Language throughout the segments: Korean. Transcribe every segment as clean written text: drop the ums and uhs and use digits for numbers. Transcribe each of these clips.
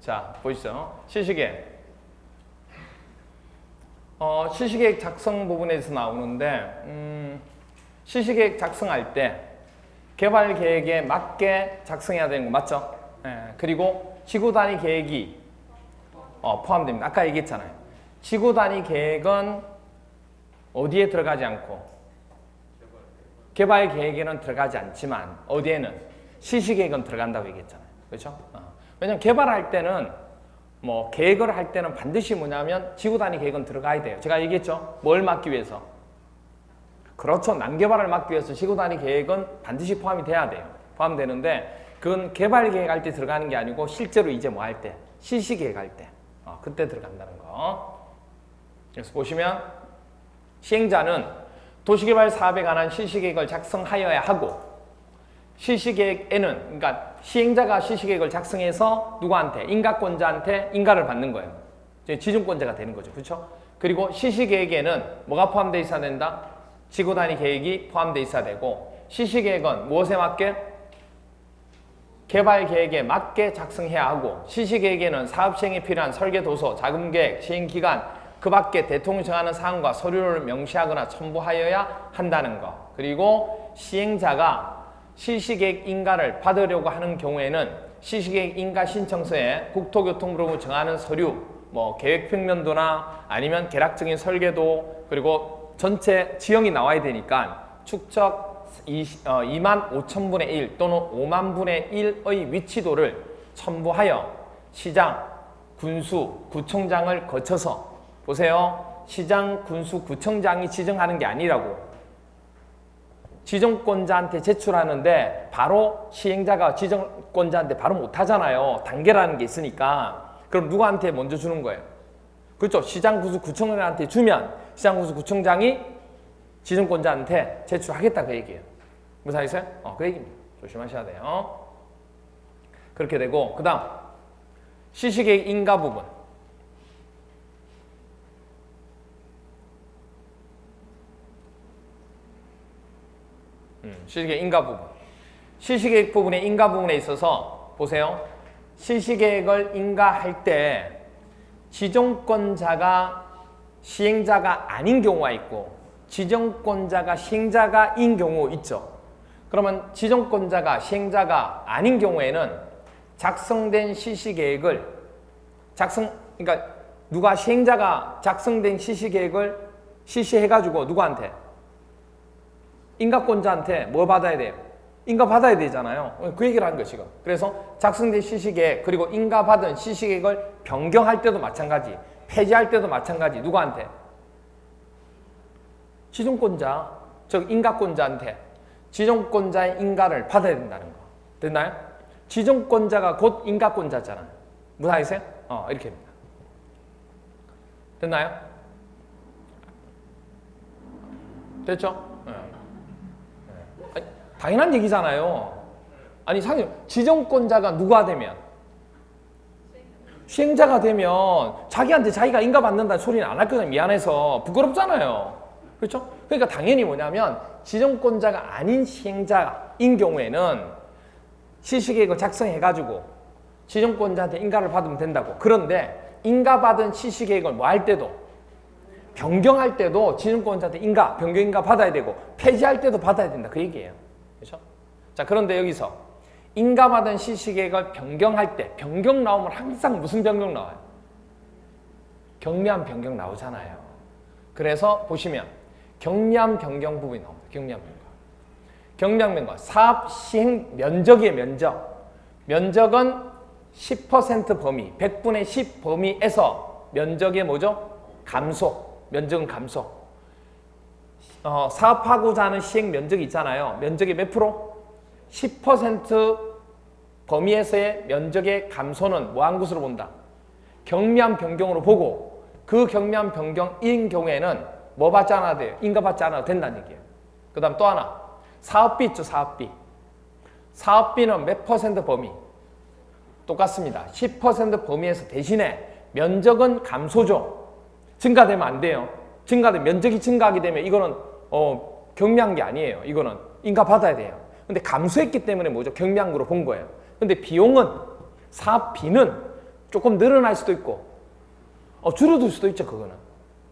자, 보시죠. 실시계획. 실시계획 작성 부분에서 나오는데 실시계획 작성할 때 개발 계획에 맞게 작성해야 되는 거 맞죠? 그리고 지구 단위 계획이 포함됩니다. 아까 얘기했잖아요. 지구 단위 계획은 어디에 들어가지 않고 개발 계획에는 들어가지 않지만 어디에는 실시계획은 들어간다고 얘기했잖아요. 그렇죠? 왜냐면 개발할 때는 뭐 계획을 할 때는 반드시 뭐냐면 지구 단위 계획은 들어가야 돼요. 제가 얘기했죠. 뭘 막기 위해서? 그렇죠. 난개발을 막기 위해서 지구 단위 계획은 반드시 포함이 돼야 돼요. 포함되는데 그건 개발 계획할 때 들어가는 게 아니고 실제로 이제 뭐 할 때? 실시 계획할 때. 그때 들어간다는 거. 그래서 보시면 시행자는 도시개발 사업에 관한 실시 계획을 작성하여야 하고 실시계획에는 그러니까 시행자가 실시계획을 작성해서 누구한테? 인가권자한테 인가를 받는 거예요. 지정권자가 되는 거죠. 그렇죠? 그리고 실시계획에는 뭐가 포함되어 있어야 된다? 지구 단위 계획이 포함되어 있어야 되고 실시계획은 무엇에 맞게? 개발 계획에 맞게 작성해야 하고 실시계획에는 사업 시행에 필요한 설계 도서, 자금 계획, 시행 기간 그 밖에 대통령이 정하는 사항과 서류를 명시하거나 첨부하여야 한다는 거. 그리고 시행자가 실시계획 인가를 받으려고 하는 경우에는 실시계획 인가 신청서에 국토교통부로 정하는 서류, 뭐 계획평면도나 아니면 개락적인 설계도 그리고 전체 지형이 나와야 되니까 축척 2만 5천분의 1 또는 5만 분의 1의 위치도를 첨부하여 시장, 군수, 구청장을 거쳐서 보세요. 시장, 군수, 구청장이 지정하는 게 아니라고. 지정권자한테 제출하는데 바로 시행자가 지정권자한테 바로 못하잖아요. 단계라는 게 있으니까. 그럼 누구한테 먼저 주는 거예요? 그렇죠. 시장, 군수, 구청장한테 주면 시장, 군수, 구청장이 지정권자한테 제출하겠다 그 얘기예요. 무슨 말이세요? 그 얘기입니다. 조심하셔야 돼요. 그렇게 되고 그 다음 실시계획 인가 부분. 실시계획 인가 부분. 실시계획 부분의 인가 부분에 있어서 보세요. 실시계획을 인가할 때 지정권자가 시행자가 아닌 경우가 있고 지정권자가 시행자가인 경우 있죠. 그러면 지정권자가 시행자가 아닌 경우에는 작성된 실시계획을 그러니까 누가 시행자가 작성된 실시계획을 실시해가지고 누구한테? 인가권자한테 뭐 받아야 돼요? 인가 받아야 되잖아요. 그 얘기를 하는 거예요, 지금. 그래서 작성된 실시계획 그리고 인가받은 실시계획을 변경할 때도 마찬가지, 폐지할 때도 마찬가지. 누구한테? 지정권자, 즉 인가권자한테 지정권자의 인가를 받아야 된다는 거. 됐나요? 지정권자가 곧 인가권자잖아요. 무슨 말이세요? 이렇게 됩니다. 됐나요? 됐죠? 당연한 얘기잖아요. 아니, 지정권자가 누가 되면? 시행자가 되면 자기한테 자기가 인가받는다는 소리는 안 할 거잖아요. 미안해서. 부끄럽잖아요. 그렇죠? 그러니까 당연히 뭐냐면 지정권자가 아닌 시행자인 경우에는 실시계획을 작성해가지고 지정권자한테 인가를 받으면 된다고. 그런데 인가받은 실시계획을 뭐 할 때도 변경할 때도 지정권자한테 변경 인가 받아야 되고 폐지할 때도 받아야 된다. 그 얘기예요. 그렇죠? 자, 그런데 여기서 인가받은 실시계획을 변경할 때 변경 나오면 항상 무슨 변경 나와요? 경미한 변경 나오잖아요. 그래서 보시면 경미한 변경 부분이 나옵니다. 경미한 변경. 경미한 변경. 사업 시행 면적이에요. 면적은 10% 범위, 100분의 10 범위에서 면적의 뭐죠? 감소. 면적은 감소. 사업하고자 하는 시행 면적이 있잖아요. 면적의 몇 프로? 10% 범위에서의 면적의 감소는 뭐한 것으로 본다? 경미한 변경으로 보고 그 경미한 변경인 경우에는 뭐 받지 않아야 돼요? 인가 받지 않아도 된다는 얘기예요. 그 다음 또 하나. 사업비 있죠. 사업비. 사업비는 몇 퍼센트 범위? 똑같습니다. 10% 범위에서 대신에 면적은 감소죠. 증가되면 안 돼요. 면적이 증가하게 되면 이거는 경미한 게 아니에요. 이거는 인가 받아야 돼요. 근데 감소했기 때문에 뭐죠? 경미한 거로 본 거예요. 근데 비용은 사업비는 조금 늘어날 수도 있고 줄어들 수도 있죠. 그거는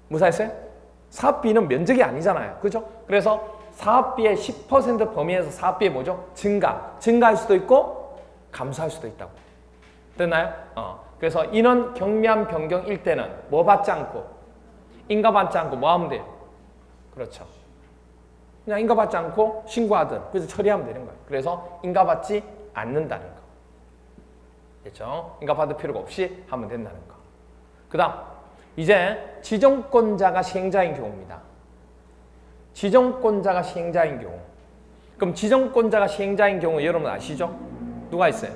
무슨 말이에요? 사업비는 면적이 아니잖아요. 그죠? 그래서 사업비의 10% 범위에서 사업비의 뭐죠? 증가할 수도 있고 감소할 수도 있다고. 됐나요? 그래서 인원 경미한 변경일 때는 뭐 받지 않고 인가 받지 않고 뭐 하면 돼요? 그렇죠. 그냥 인가 받지 않고 신고하든 그래서 처리하면 되는 거예요. 그래서 인가 받지 않는다는 거. 됐죠? 인가 받을 필요가 없이 하면 된다는 거. 그 다음 이제 지정권자가 시행자인 경우입니다. 지정권자가 시행자인 경우. 그럼 지정권자가 시행자인 경우 여러분 아시죠? 누가 있어요?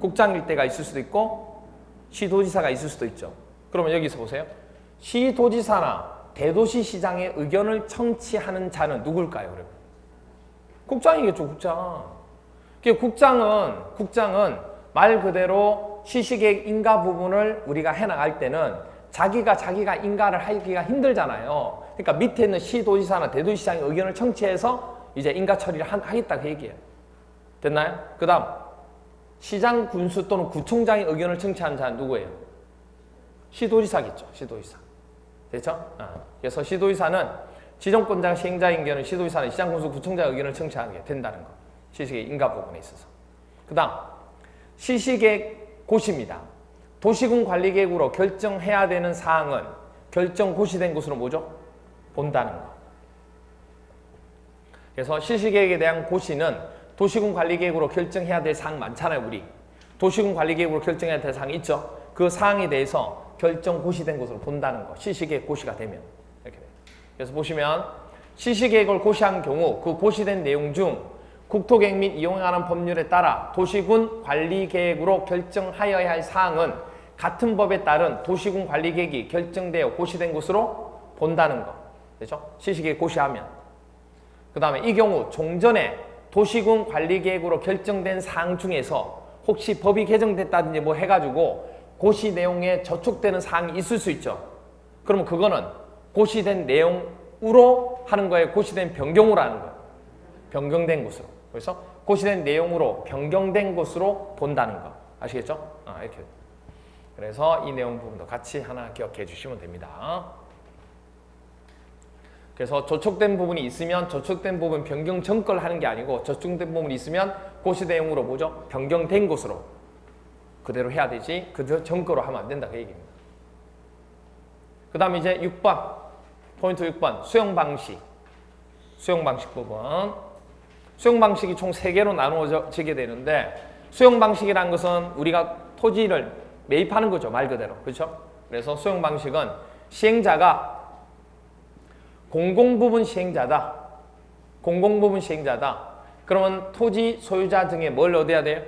국장일대가 있을 수도 있고 시도지사가 있을 수도 있죠. 그러면 여기서 보세요. 시도지사나 대도시시장의 의견을 청취하는 자는 누굴까요? 여러분? 국장이겠죠. 국장은 말 그대로 시시계획 인가 부분을 우리가 해나갈 때는 자기가 인가를 하기가 힘들잖아요. 그러니까 밑에 있는 시도지사나 대도시시장의 의견을 청취해서 이제 인가 처리를 하겠다 그 얘기예요. 됐나요? 그 다음 시장 군수 또는 구청장의 의견을 청취하는 자는 누구예요? 시도지사겠죠. 시도지사. 됐죠? 그래서 시도지사는 지정권자가 시행자인 경우는 시도지사는 시장 군수 구청장의 의견을 청취하는 게 된다는 거. 시시계획 인가 부분에 있어서. 그 다음 시시계획 고시입니다. 도시군 관리계획으로 결정해야 되는 사항은 결정 고시된 것으로 뭐죠? 본다는 거. 그래서 시시계획에 대한 고시는 도시군 관리계획으로 결정해야 될 사항 많잖아요. 우리 도시군 관리계획으로 결정해야 될 사항이 있죠. 그 사항에 대해서 결정 고시된 것으로 본다는 거. 시시계획 고시가 되면 이렇게 돼요. 그래서 보시면 시시계획을 고시한 경우 그 고시된 내용 중 국토계획 및 이용에 관한 법률에 따라 도시군 관리계획으로 결정하여야 할 사항은 같은 법에 따른 도시군 관리계획이 결정되어 고시된 것으로 본다는 거. 그렇죠? 시시계획 고시하면. 그 다음에 이 경우 종전에 도시군 관리계획으로 결정된 사항 중에서 혹시 법이 개정됐다든지 뭐 해가지고 고시 내용에 저촉되는 사항이 있을 수 있죠. 그러면 그거는 고시된 내용으로 하는 거에 고시된 변경으로 하는 거예요. 변경된 것으로. 그래서 고시된 내용으로 변경된 것으로 본다는 거. 아시겠죠? 이렇게. 그래서 이 내용 부분도 같이 하나 기억해 주시면 됩니다. 그래서 저촉된 부분이 있으면 저촉된 부분 변경 전걸 하는 게 아니고 저촉된 부분이 있으면 고시 내용으로 뭐죠? 변경된 것으로 그대로 해야 되지 그 전거로 하면 안 된다 그 얘기입니다. 그 다음에 이제 6번 포인트 6번 수용 방식 부분. 수용 방식이 총 3개로 나누어지게 되는데 수용 방식이라는 것은 우리가 토지를 매입하는 거죠. 말 그대로. 그렇죠? 그래서 수용 방식은 시행자가 공공부분 시행자다. 공공부분 시행자다. 그러면 토지 소유자 등에 뭘 얻어야 돼요?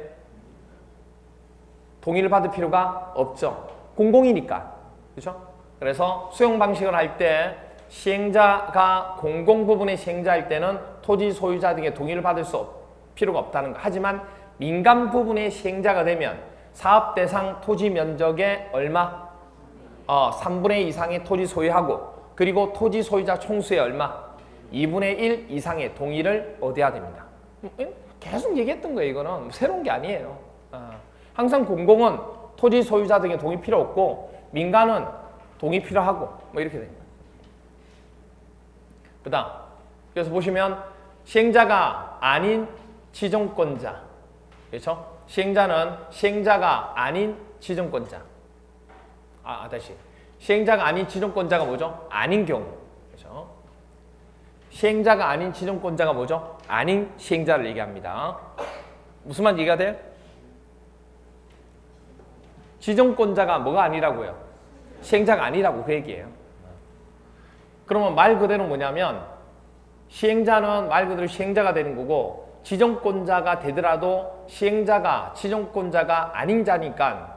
동의를 받을 필요가 없죠. 공공이니까. 그렇죠? 그래서 수용 방식을 할 때 시행자가 공공부분의 시행자일 때는 토지 소유자 등의 동의를 받을 필요가 없다는 거. 하지만 민간 부분의 시행자가 되면 사업 대상 토지 면적의 얼마? 3분의 2 이상의 토지 소유하고 그리고 토지 소유자 총수의 얼마? 2분의 1 이상의 동의를 얻어야 됩니다. 계속 얘기했던 거예요. 이거는 새로운 게 아니에요. 항상 공공은 토지 소유자 등의 동의 필요 없고 민간은 동의 필요하고 뭐 이렇게 됩니다. 그 다음 그래서 보시면 시행자가 아닌 지정권자. 그렇죠? 시행자는 시행자가 아닌 지정권자. 다시. 시행자가 아닌 지정권자가 뭐죠? 아닌 경우. 그렇죠? 시행자가 아닌 지정권자가 뭐죠? 아닌 시행자를 얘기합니다. 무슨 말 얘기가 돼요? 지정권자가 뭐가 아니라고요? 시행자가 아니라고 그 얘기예요. 그러면 말 그대로 뭐냐면 시행자는 말 그대로 시행자가 되는 거고 지정권자가 되더라도 시행자가 지정권자가 아닌 자니까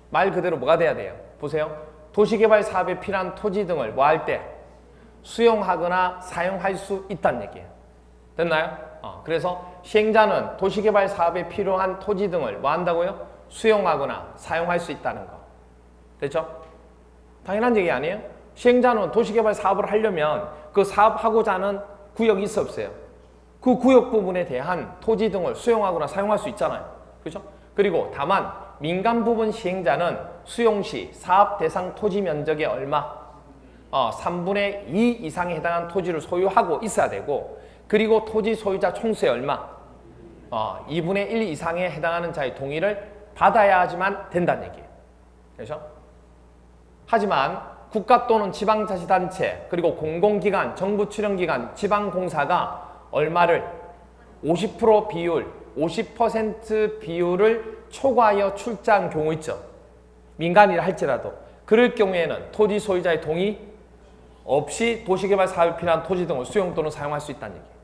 말 그대로 뭐가 돼야 돼요? 보세요. 도시개발 사업에 필요한 토지 등을 뭐 할 때 수용하거나 사용할 수 있다는 얘기예요. 됐나요? 그래서 시행자는 도시개발 사업에 필요한 토지 등을 뭐 한다고요? 수용하거나 사용할 수 있다는 거. 됐죠? 당연한 얘기 아니에요? 시행자는 도시개발 사업을 하려면 그 사업하고자 하는 구역이 있어 없어요? 그 구역 부분에 대한 토지 등을 수용하거나 사용할 수 있잖아요. 그렇죠? 그리고 다만 민간 부분 시행자는 수용시 사업 대상 토지 면적의 얼마? 3분의 2 이상에 해당하는 토지를 소유하고 있어야 되고, 그리고 토지 소유자 총수의 얼마? 2분의 1 이상에 해당하는 자의 동의를 받아야지만 된다는 얘기예요. 그렇죠? 하지만 국가 또는 지방자치단체, 그리고 공공기관, 정부 출연기관, 지방공사가 얼마를 50% 비율, 50% 비율을 초과하여 출자한 경우 있죠. 민간이라 할지라도. 그럴 경우에는 토지 소유자의 동의 없이 도시개발 사업에 필요한 토지 등을 수용 또는 사용할 수 있다는 얘기예요.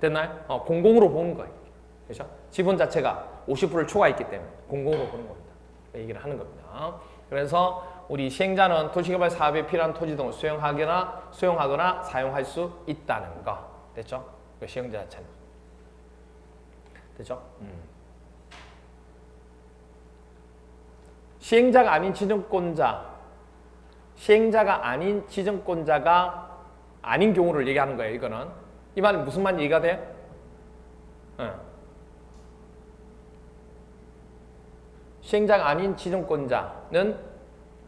됐나요? 공공으로 보는 거예요. 그렇죠? 지분 자체가 50%를 초과했기 때문에 공공으로 보는 겁니다. 얘기를 하는 겁니다. 그래서 우리 시행자는 도시개발 사업에 필요한 토지 등을 수용하거나 사용할 수 있다는 거. 됐죠? 그 시행자 자체는. 됐죠? 시행자가 아닌 지정권자가 아닌 경우를 얘기하는 거예요. 이거는. 이 말은 무슨 말 얘기가 돼요? 시행자가 아닌 지정권자는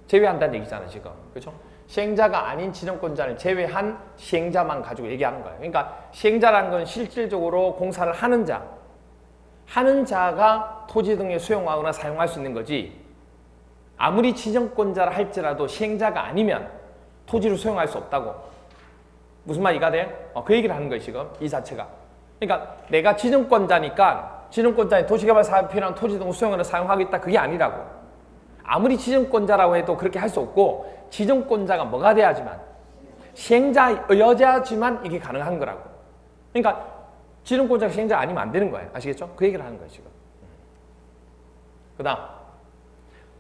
제외한다는 얘기잖아, 지금. 그렇죠? 시행자가 아닌 지정권자를 제외한 시행자만 가지고 얘기하는 거예요. 그러니까 시행자라는 건 실질적으로 공사를 하는 자가 토지 등에 수용하거나 사용할 수 있는 거지, 아무리 지정권자라 할지라도 시행자가 아니면 토지를 수용할 수 없다고. 무슨 말 이해가 돼요? 그 얘기를 하는 거예요, 지금. 이 자체가. 그러니까 내가 지정권자니까 지정권자의 도시개발 사업에 필요한 토지 등을 수용하거나 사용하겠다, 그게 아니라고. 아무리 지정권자라고 해도 그렇게 할 수 없고, 지정권자가 뭐가 돼야지만, 시행자여야지만 이게 가능한 거라고. 그러니까 지정권자가 시행자 아니면 안 되는 거예요. 아시겠죠? 그 얘기를 하는 거예요, 지금. 그 다음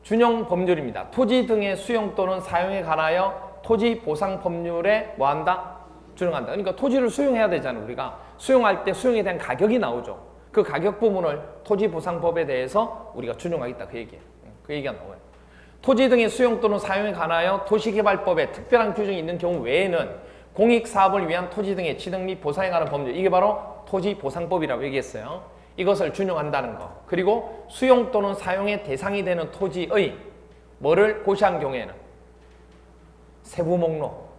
준용 법률입니다. 토지 등의 수용 또는 사용에 관하여 토지 보상 법률에 뭐한다? 준용한다. 그러니까 토지를 수용해야 되잖아요. 우리가 수용할 때 수용에 대한 가격이 나오죠. 그 가격 부분을 토지보상법에 대해서 우리가 준용하겠다, 그 얘기예요. 그 얘기가 나와요. 토지 등의 수용 또는 사용에 관하여 도시개발법에 특별한 규정이 있는 경우 외에는 공익사업을 위한 토지 등의 취득 및 보상에 관한 법률, 이게 바로 토지보상법이라고 얘기했어요. 이것을 준용한다는 거. 그리고 수용 또는 사용의 대상이 되는 토지의 뭐를 고시한 경우에는 세부 목록,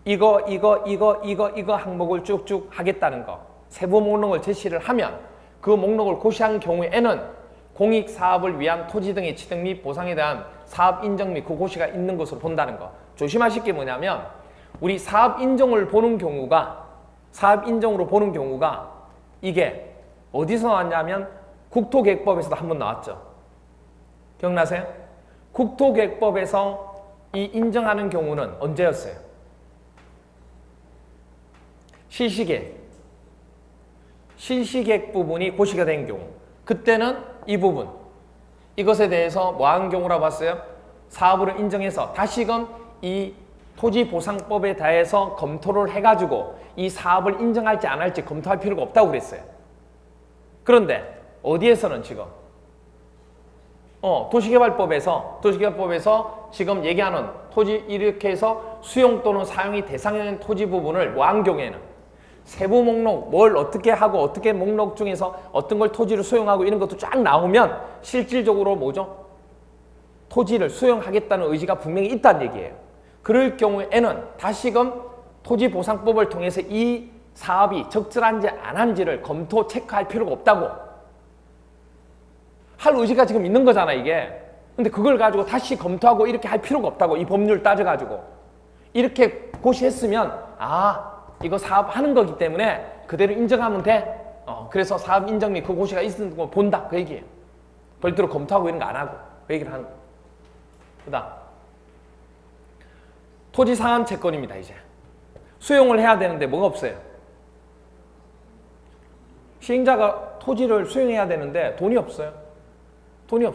이거 항목을 쭉쭉 하겠다는 거. 세부 목록을 제시를 하면 그 목록을 고시한 경우에는 공익사업을 위한 토지 등의 취득 및 보상에 대한 사업 인정 및 그 고시가 있는 것으로 본다는 거. 조심하실 게 뭐냐면, 우리 사업 인정으로 보는 경우가 이게 어디서 나왔냐면 국토계획법에서도 한번 나왔죠. 기억나세요? 국토계획법에서 이 인정하는 경우는 언제였어요? 실시계획 부분이 고시가 된 경우. 그때는 이 부분, 이것에 대해서 뭐 하는 경우라고 봤어요? 사업으로 인정해서 다시금 이 토지보상법에 대해서 검토를 해가지고 이 사업을 인정할지 안 할지 검토할 필요가 없다고 그랬어요. 그런데 어디에서는 지금 도시개발법에서 지금 얘기하는 토지, 이렇게 해서 수용 또는 사용이 대상이 되는 토지 부분을 뭐 한 경우에는 세부 목록, 뭘 어떻게 하고 어떻게 목록 중에서 어떤 걸 토지를 수용하고 이런 것도 쫙 나오면 실질적으로 뭐죠? 토지를 수용하겠다는 의지가 분명히 있다는 얘기예요. 그럴 경우에는 다시금 토지보상법을 통해서 이 사업이 적절한지 안 한지를 검토, 체크할 필요가 없다고. 할 의지가 지금 있는 거잖아, 이게. 근데 그걸 가지고 다시 검토하고 이렇게 할 필요가 없다고. 이 법률 따져가지고. 이렇게 고시했으면, 이거 사업하는 거기 때문에 그대로 인정하면 돼. 그래서 사업 인정 및 그 고시가 있는 거 본다, 그 얘기예요. 별도로 검토하고 이런 거 안 하고 그 얘기를 하는 거예요. 그 다음 토지 상환 채권입니다. 이제 수용을 해야 되는데 뭐가 없어요? 시행자가 토지를 수용해야 되는데 돈이 없어요. 돈이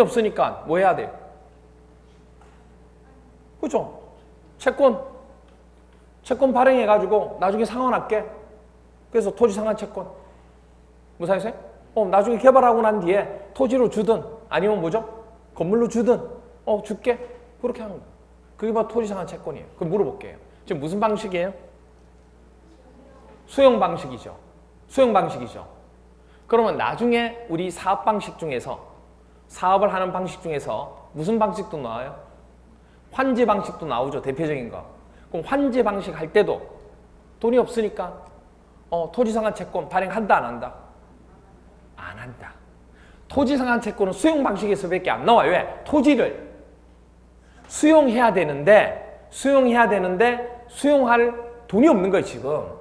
없으니까 뭐 해야 돼요? 그죠? 채권 발행해가지고 나중에 상환할게. 그래서 토지 상환 채권. 무사하세요? 나중에 개발하고 난 뒤에 토지로 주든 아니면 뭐죠? 건물로 주든 줄게. 그렇게 하는 거예요. 그게 바로 토지 상환 채권이에요. 그럼 물어볼게요. 지금 무슨 방식이에요? 수용 방식이죠. 그러면 나중에 우리 사업 방식 중에서 사업을 하는 방식 중에서 무슨 방식도 나와요? 환지 방식도 나오죠. 대표적인 거. 그럼 환지 방식 할 때도 돈이 없으니까 토지상한 채권 발행한다 안 한다? 안 한다. 토지상한 채권은 수용 방식에서밖에 안 나와요. 왜? 토지를 수용해야 되는데 수용할 돈이 없는 거예요 지금.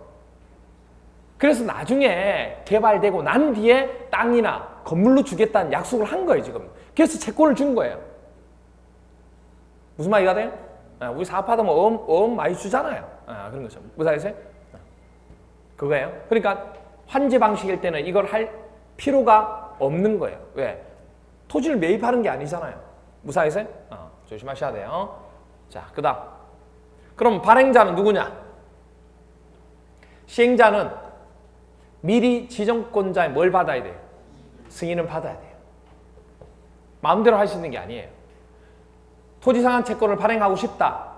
그래서 나중에 개발되고 난 뒤에 땅이나 건물로 주겠다는 약속을 한 거예요 지금. 그래서 채권을 준 거예요. 무슨 말이가 돼요? 우리 사업하다 보면 많이 주잖아요. 그런 거죠. 무슨 말이세요? 그거예요. 그러니까 환지 방식일 때는 이걸 할 필요가 없는 거예요. 왜? 토지를 매입하는 게 아니잖아요. 무슨 말이세요? 조심하셔야 돼요. 자, 그 다음. 그럼 발행자는 누구냐? 시행자는 미리 지정권자에 뭘 받아야 돼요? 승인을 받아야 돼요. 마음대로 할 수 있는 게 아니에요. 토지상한 채권을 발행하고 싶다.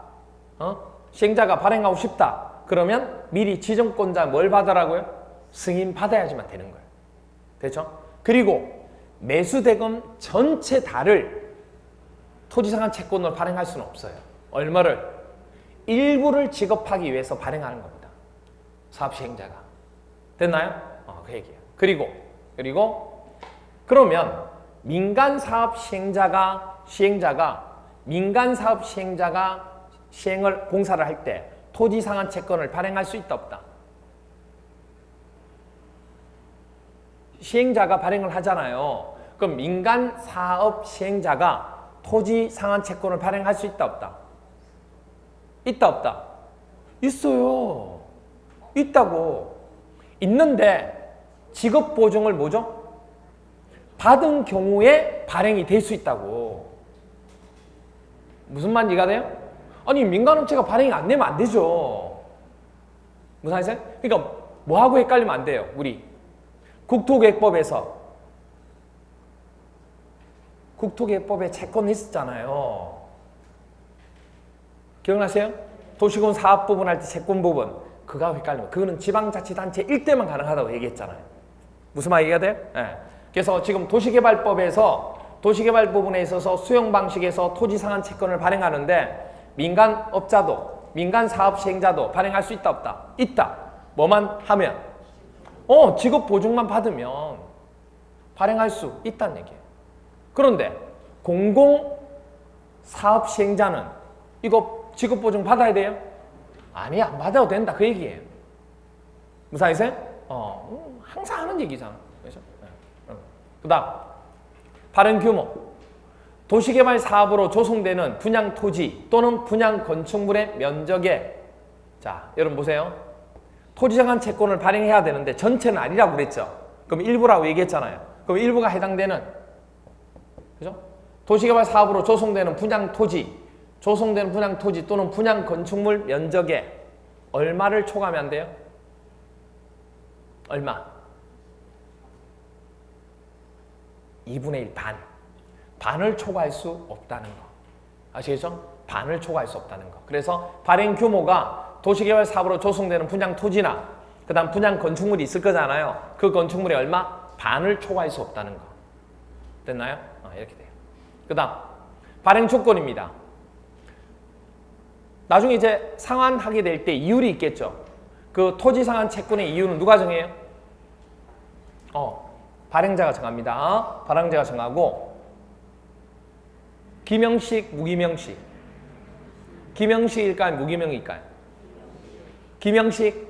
시행자가 발행하고 싶다. 그러면 미리 지정권자 뭘 받으라고요? 승인 받아야지만 되는 거예요. 됐죠? 그리고 매수대금 전체 다를 토지상한 채권으로 발행할 수는 없어요. 얼마를? 일부를 지급하기 위해서 발행하는 겁니다. 사업 시행자가. 됐나요? 그 얘기예요. 그리고 그러면 민간 사업 시행자가 시행을 공사를 할 때 토지 상한 채권을 발행할 수 있다 없다? 시행자가 발행을 하잖아요. 그럼 민간 사업 시행자가 토지 상한 채권을 발행할 수 있다 없다? 있다 없다? 있어요. 있다고. 있는데 지급 보증을 뭐죠? 받은 경우에 발행이 될 수 있다고. 무슨 말인지 이해가 돼요? 아니 민간업체가 발행이 안 되면 안 되죠. 무슨 말이세요? 그러니까 뭐하고 헷갈리면 안 돼요. 우리 국토계획법에 채권 있었잖아요. 기억나세요? 도시군 사업 부분 할 때 채권 부분 그거하고 헷갈리면 그거는 지방자치단체일 때만 가능하다고 얘기했잖아요. 무슨 말 이해가 돼요? 네. 그래서 지금 도시개발법에서 도시개발 부분에 있어서 수용 방식에서 토지 상한 채권을 발행하는데 민간업자도 민간 사업 시행자도 발행할 수 있다 없다? 있다. 뭐만 하면? 지급 보증만 받으면 발행할 수 있다는 얘기예요. 그런데 공공 사업 시행자는 이거 지급 보증 받아야 돼요? 아니 안 받아도 된다 그 얘기예요. 무슨 말이세요? 항상 하는 얘기잖아. 그렇죠? 그 다음 발행 규모. 도시개발 사업으로 조성되는 분양 토지 또는 분양 건축물의 면적에 자 여러분 보세요. 토지상한 채권을 발행해야 되는데 전체는 아니라고 그랬죠. 그럼 일부라고 얘기했잖아요. 그럼 일부가 해당되는 그죠? 도시개발 사업으로 조성되는 분양 토지 또는 분양 건축물 면적에 얼마를 초과하면 안 돼요? 얼마? 2분의 1 반. 반을 초과할 수 없다는 거. 아시겠죠? 반을 초과할 수 없다는 거. 그래서 발행 규모가 도시개발 사업으로 조성되는 분양 토지나 그 다음 분양 건축물이 있을 거잖아요. 그 건축물이 얼마? 반을 초과할 수 없다는 거. 됐나요? 이렇게 돼요. 그 다음 발행 조건입니다. 나중에 이제 상환하게 될 때 이율이 있겠죠. 그 토지 상환 채권의 이율은 누가 정해요? 발행자가 정합니다. 발행자가 정하고 기명식, 무기명식. 기명식일까요? 무기명일까요? 기명식.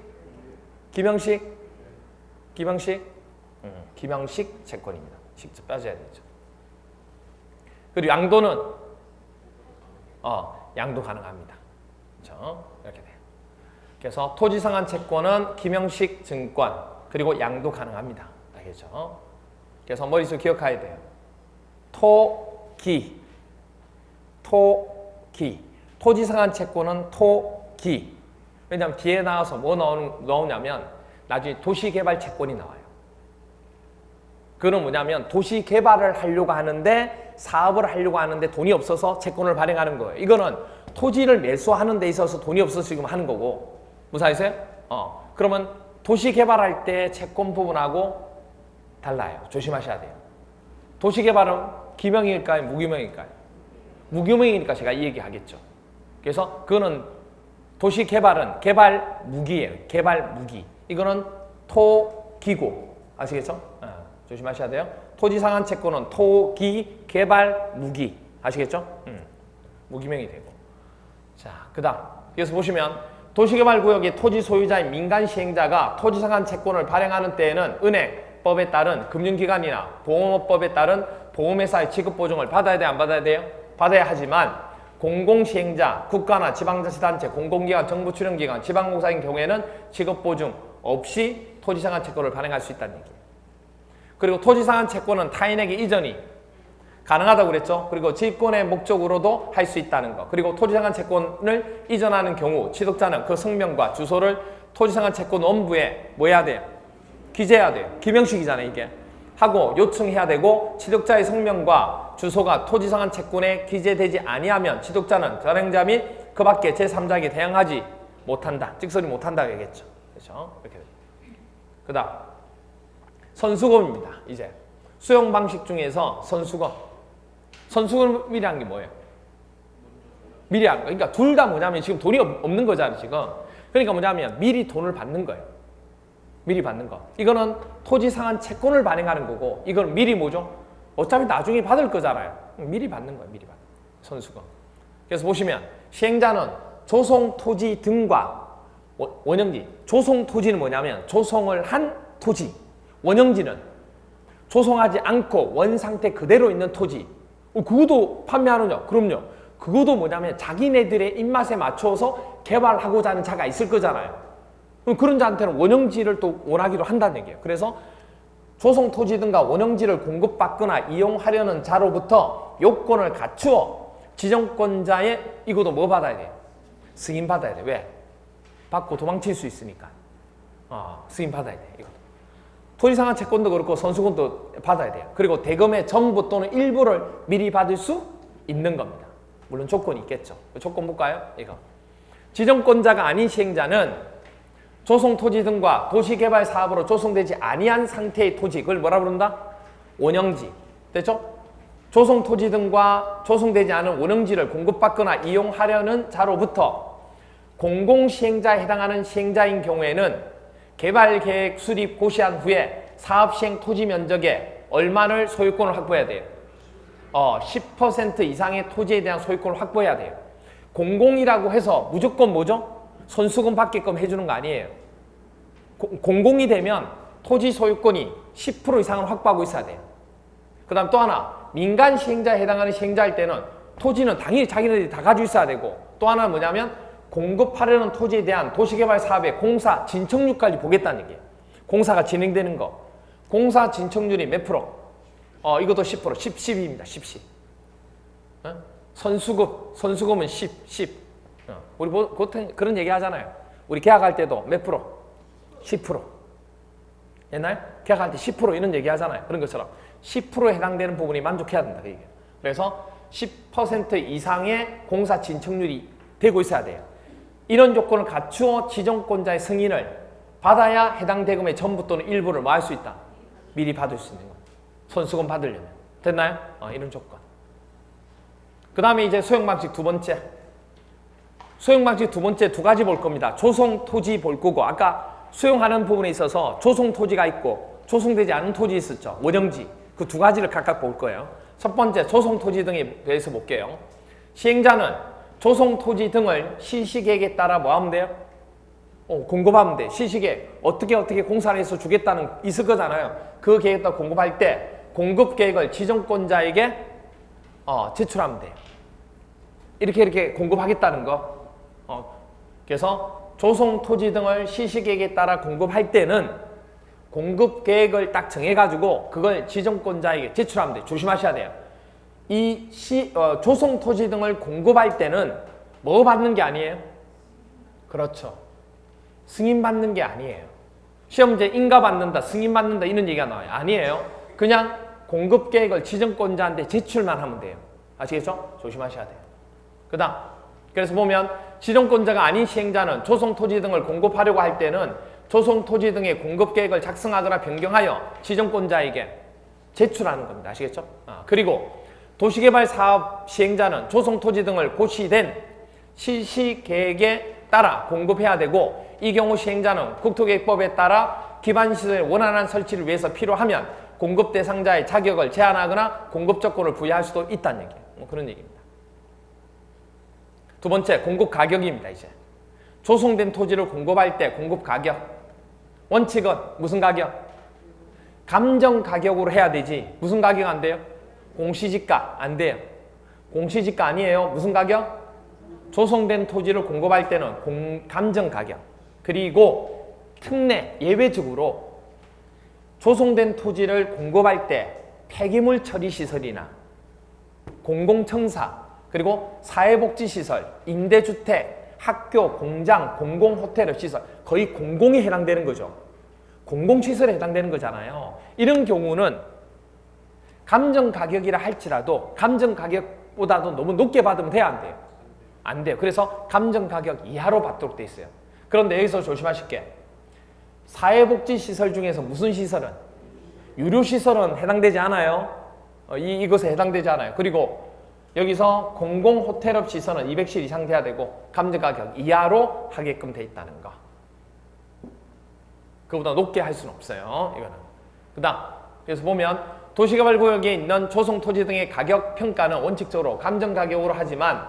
기명식 채권입니다. 직접 따져야 되죠. 그리고 양도는 양도 가능합니다. 그렇죠? 이렇게 돼요. 그래서 토지 상한 채권은 기명식 증권 그리고 양도 가능합니다. 알겠죠? 그래서 머릿속에 기억해야 돼요. 토기. 토지 상한 채권은 토기. 왜냐하면 뒤에 나와서 뭐 나오냐면 나중에 도시개발 채권이 나와요. 그건 뭐냐면 도시 개발을 하려고 하는데 사업을 하려고 하는데 돈이 없어서 채권을 발행하는 거예요. 이거는 토지를 매수하는 데 있어서 돈이 없어서 지금 하는 거고. 무슨 아세요? 그러면 도시 개발할 때 채권 부분하고 달라요. 조심하셔야 돼요. 도시 개발은 기명일까요? 무기명일까요? 무기명이니까 제가 이 얘기 하겠죠. 그래서 그거는 도시 개발은 개발 무기예요. 개발 무기. 이거는 토기고. 아시겠죠? 조심하셔야 돼요. 토지 상한 채권은 토기 개발 무기. 아시겠죠? 무기명이 되고. 자, 그다음. 여기서 보시면 도시개발구역의 토지 소유자인 민간 시행자가 토지 상한 채권을 발행하는 때에는 은행법에 따른 금융기관이나 보험업법에 따른 보험회사의 지급보증을 받아야 돼요? 안 받아야 돼요? 받아야 하지만 공공시행자, 국가나 지방자치단체, 공공기관, 정부출연기관, 지방공사인 경우에는 지급보증 없이 토지상한 채권을 발행할 수 있다는 얘기예요. 그리고 토지상한 채권은 타인에게 이전이 가능하다고 그랬죠. 그리고 지권의 목적으로도 할 수 있다는 거. 그리고 토지상한 채권을 이전하는 경우 취득자는 그 성명과 주소를 토지상한 채권 원부에 뭐 해야 돼요? 기재해야 돼요. 기명식이잖아요, 이게. 하고 요청해야 되고 취득자의 성명과 주소가 토지상한 채권에 기재되지 아니하면 취득자는 전행자 및 그 밖에 제3자에게 대항하지 못한다. 찍소리 못한다고 얘기했죠. 그렇죠? 이렇게. 그다음 선수금입니다. 이제 수용 방식 중에서 선수금. 선수금이라는 게 뭐예요? 미리 하는 거. 그러니까 둘 다 뭐냐면 지금 돈이 없는 거잖아요, 지금. 그러니까 뭐냐면 미리 돈을 받는 거예요. 미리 받는 거. 이거는 토지 상한 채권을 발행하는 거고, 이건 미리 뭐죠? 어차피 나중에 받을 거잖아요. 미리 받는 거예요, 미리 받는 거. 선수금. 그래서 보시면 시행자는 조성 토지 등과 원형지. 조성 토지는 뭐냐면 조성을 한 토지. 원형지는 조성하지 않고 원 상태 그대로 있는 토지. 그것도 판매하느냐? 그럼요. 그것도 뭐냐면 자기네들의 입맛에 맞춰서 개발하고자 하는 자가 있을 거잖아요. 그런 자한테는 원형지를 또 원하기로 한다는 얘기예요. 그래서 조성 토지 등과 원형지를 공급받거나 이용하려는 자로부터 요건을 갖추어 지정권자의 이것도 뭐 받아야 돼요? 승인 받아야 돼. 왜? 받고 도망칠 수 있으니까. 승인 받아야 돼. 이것도. 토지상한 채권도 그렇고 선수금도 받아야 돼요. 그리고 대금의 전부 또는 일부를 미리 받을 수 있는 겁니다. 물론 조건이 있겠죠. 조건 볼까요? 이거. 지정권자가 아닌 시행자는 조성토지 등과 도시개발 사업으로 조성되지 아니한 상태의 토지, 그걸 뭐라 부른다? 원형지. 됐죠? 조성토지 등과 조성되지 않은 원형지를 공급받거나 이용하려는 자로부터 공공시행자에 해당하는 시행자인 경우에는 개발계획 수립 고시한 후에 사업시행 토지 면적의 얼마를 소유권을 확보해야 돼요? 10% 이상의 토지에 대한 소유권을 확보해야 돼요. 공공이라고 해서 무조건 뭐죠? 선수금 받게끔 해주는 거 아니에요. 공공이 되면 토지 소유권이 10% 이상을 확보하고 있어야 돼요. 그 다음 또 하나, 민간 시행자에 해당하는 시행자일 때는 토지는 당연히 자기네들이 다 가지고 있어야 되고, 또 하나는 뭐냐면 공급하려는 토지에 대한 도시개발 사업의 공사 진척률까지 보겠다는 얘기예요. 공사가 진행되는 거. 공사 진척률이 몇 프로? 이것도 10%. 10입니다. 10. 선수금은 10. 우리 보통 그런 얘기 하잖아요. 우리 계약할 때도 몇 프로? 10%. 옛날 계약할 때 10% 이런 얘기 하잖아요. 그런 것처럼 10%에 해당되는 부분이 만족해야 된다. 그래서 10% 이상의 공사 진척률이 되고 있어야 돼요. 이런 조건을 갖추어 지정권자의 승인을 받아야 해당 대금의 전부 또는 일부를 뭐 할 수 있다? 미리 받을 수 있는 거. 선수금 받으려면. 됐나요? 이런 조건. 그 다음에 이제 소형방식 두 번째. 소형방식 두 번째 두 가지 볼 겁니다. 조성토지 볼 거고, 아까 수용하는 부분에 있어서 조성토지가 있고 조성되지 않은 토지 있었죠. 원형지. 그 두 가지를 각각 볼 거예요. 첫 번째 조성토지 등에 대해서 볼게요. 시행자는 조성토지 등을 실시계획에 따라 뭐 하면 돼요? 공급하면 돼. 실시계획. 어떻게 공사를 해서 주겠다는 있을 거잖아요. 그 계획에 따라 공급할 때 공급계획을 지정권자에게 제출하면 돼요. 이렇게 공급하겠다는 거. 그래서 조성토지 등을 실시계획에 따라 공급할 때는 공급계획을 딱 정해가지고 그걸 지정권자에게 제출하면 돼요. 조심하셔야 돼요. 이 조성토지 등을 공급할 때는 뭐 받는 게 아니에요? 그렇죠. 승인받는 게 아니에요. 시험제 인가받는다, 승인받는다 이런 얘기가 나와요. 아니에요. 그냥 공급계획을 지정권자한테 제출만 하면 돼요. 아시겠죠? 조심하셔야 돼요. 그 다음 그래서 보면 지정권자가 아닌 시행자는 조성토지 등을 공급하려고 할 때는 조성토지 등의 공급계획을 작성하거나 변경하여 지정권자에게 제출하는 겁니다. 아시겠죠? 그리고 도시개발 사업 시행자는 조성토지 등을 고시된 실시계획에 따라 공급해야 되고, 이 경우 시행자는 국토계획법에 따라 기반시설의 원활한 설치를 위해서 필요하면 공급 대상자의 자격을 제한하거나 공급 조건을 부여할 수도 있다는 얘기예요. 뭐 그런 얘기입니다. 두 번째, 공급 가격입니다. 이제 조성된 토지를 공급할 때 공급 가격 원칙은 무슨 가격? 감정 가격으로 해야 되지. 무슨 가격 안 돼요? 공시지가 안 돼요. 공시지가 아니에요. 무슨 가격? 조성된 토지를 공급할 때는 감정 가격. 그리고 특례 예외적으로 조성된 토지를 공급할 때 폐기물 처리 시설이나 공공청사, 그리고 사회복지시설, 임대주택, 학교, 공장, 공공호텔 시설, 거의 공공에 해당되는 거죠. 공공시설에 해당되는 거잖아요. 이런 경우는 감정가격이라 할지라도 감정가격보다도 너무 높게 받으면 돼요, 안 돼요? 안 돼요. 그래서 감정가격 이하로 받도록 돼 있어요. 그런데 여기서 조심하실 게, 사회복지시설 중에서 무슨 시설은? 유료시설은 해당되지 않아요. 이것에 해당되지 않아요. 그리고 여기서 공공호텔업 시설은 200실 이상 돼야 되고 감정가격 이하로 하게끔 돼 있다는 거. 그보다 높게 할 수는 없어요. 이거는. 그 다음, 그래서 보면 도시개발구역에 있는 조성토지 등의 가격 평가는 원칙적으로 감정가격으로 하지만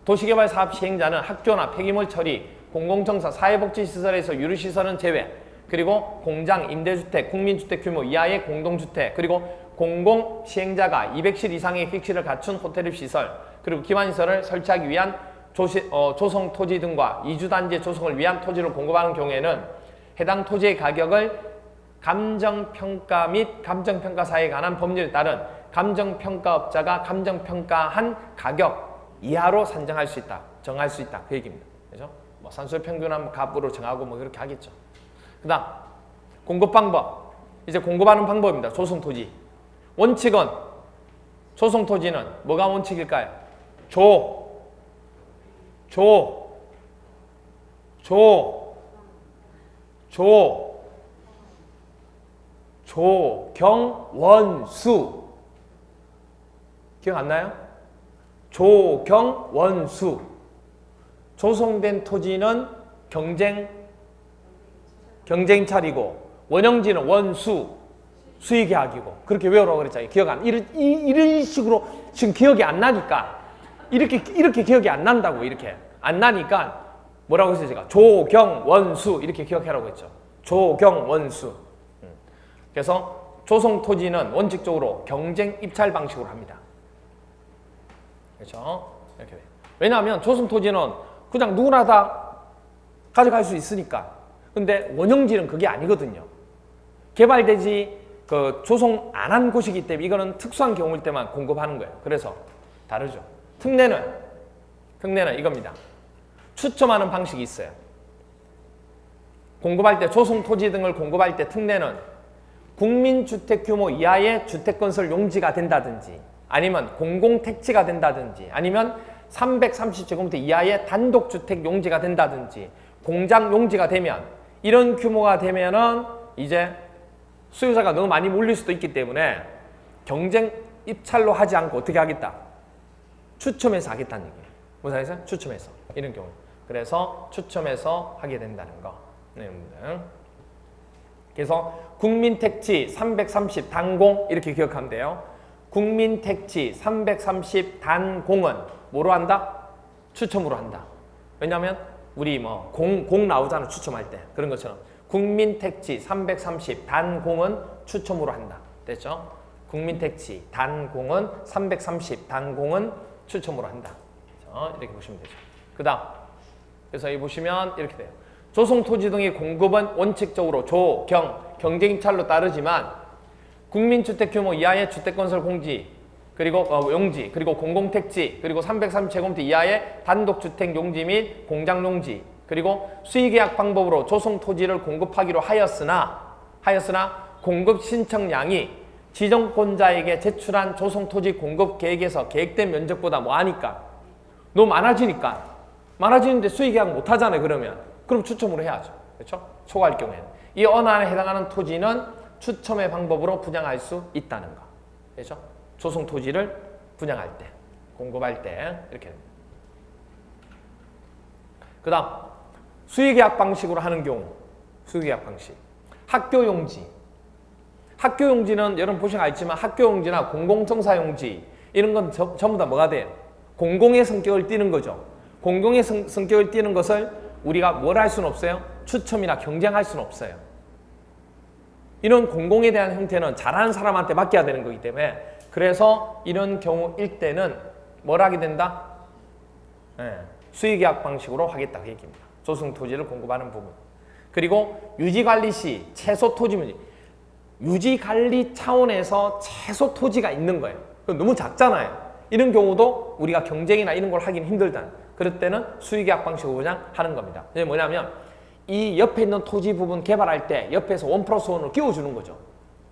도시개발 사업 시행자는 학교나 폐기물 처리, 공공청사, 사회복지시설에서 유류시설은 제외, 그리고 공장, 임대주택, 국민주택 규모 이하의 공동주택, 그리고 공공시행자가 200실 이상의 객실을 갖춘 호텔입 시설, 그리고 기반시설을 설치하기 위한 조성토지 등과 이주단지 조성을 위한 토지를 공급하는 경우에는 해당 토지의 가격을 감정평가 및 감정평가사에 관한 법률에 따른 감정평가업자가 감정평가한 가격 이하로 산정할 수 있다, 정할 수 있다, 그 얘기입니다. 그죠? 뭐 산술 평균한 값으로 정하고 뭐 그렇게 하겠죠. 그 다음, 공급 방법. 이제 공급하는 방법입니다. 조성토지. 원칙은, 조성토지는 뭐가 원칙일까요? 조경원수. 기억 안 나요? 조경원수. 조성된 토지는 경쟁차리고 원형지는 원수, 수의계약이고, 그렇게 외우라고 그랬잖아요. 기억 안, 이런 식으로 지금 기억이 안 나니까, 이렇게 기억이 안 난다고, 이렇게. 안 나니까, 뭐라고 했어요, 제가? 조경원수, 이렇게 기억하라고 했죠. 조경원수. 그래서 조성토지는 원칙적으로 경쟁 입찰 방식으로 합니다. 그렇죠? 이렇게 돼요. 왜냐하면 조성토지는 그냥 누구나 다 가져갈 수 있으니까. 근데 원형지는 그게 아니거든요. 개발되지 조성 안 한 곳이기 때문에 이거는 특수한 경우일 때만 공급하는 거예요. 그래서 다르죠. 특례는 이겁니다. 추첨하는 방식이 있어요. 공급할 때, 조성토지 등을 공급할 때 특례는 국민주택 규모 이하의 주택건설 용지가 된다든지, 아니면 공공택지가 된다든지, 아니면 330제곱미터 이하의 단독주택 용지가 된다든지, 공장 용지가 되면, 이런 규모가 되면은 이제 수요자가 너무 많이 몰릴 수도 있기 때문에 경쟁 입찰로 하지 않고 어떻게 하겠다? 추첨해서 하겠다는 얘기예요. 무슨 말이죠? 추첨해서. 이런 경우. 그래서 추첨해서 하게 된다는 거. 네, 그래서 국민택지 330 단공 이렇게 기억하면 돼요. 국민택지 330 단공은 뭐로 한다? 추첨으로 한다. 왜냐하면 우리 뭐 공 나오잖아, 추첨할 때. 그런 것처럼 국민택지 330 단공은 추첨으로 한다. 됐죠? 국민택지 단공은 330 단공은 추첨으로 한다. 이렇게 보시면 되죠. 그 다음, 그래서 여기 보시면 이렇게 돼요. 조성토지 등의 공급은 원칙적으로 경쟁입찰로 따르지만 국민주택 규모 이하의 주택건설 공지, 그리고 용지, 그리고 공공택지, 그리고 330제곱미터 이하의 단독주택 용지 및 공장 용지, 그리고 수의계약 방법으로 조성토지를 공급하기로 하였으나 공급 신청량이 지정권자에게 제출한 조성토지 공급 계획에서 계획된 면적보다 뭐하니까? 너무 많아지는데 수의계약 못하잖아요. 그럼 추첨으로 해야죠. 그렇죠? 초과할 경우에는. 이 언안에 해당하는 토지는 추첨의 방법으로 분양할 수 있다는 거. 그렇죠? 조성토지를 분양할 때, 공급할 때 이렇게 됩니다. 그 다음 수의계약 방식으로 하는 경우, 수의계약 방식. 학교용지. 학교용지는 여러분 보시면 알지만 학교용지나 공공청사용지 이런 건 전부 다 뭐가 돼요? 공공의 성격을 띠는 거죠. 공공의 성격을 띠는 것을 우리가 뭘 할 수는 없어요? 추첨이나 경쟁할 수는 없어요. 이런 공공에 대한 형태는 잘하는 사람한테 맡겨야 되는 거기 때문에 그래서 이런 경우일 때는 뭘 하게 된다? 네, 수의계약 방식으로 하겠다 그 얘기입니다. 조성토지를 공급하는 부분. 그리고 유지관리 시 최소 토지 문제. 유지관리 차원에서 최소 토지가 있는 거예요. 너무 작잖아요. 이런 경우도 우리가 경쟁이나 이런 걸 하긴 힘들다. 그럴 때는 수의계약 방식으로 그냥 하는 겁니다. 이게 뭐냐면 이 옆에 있는 토지 부분 개발할 때 옆에서 1+1으로 끼워주는 거죠.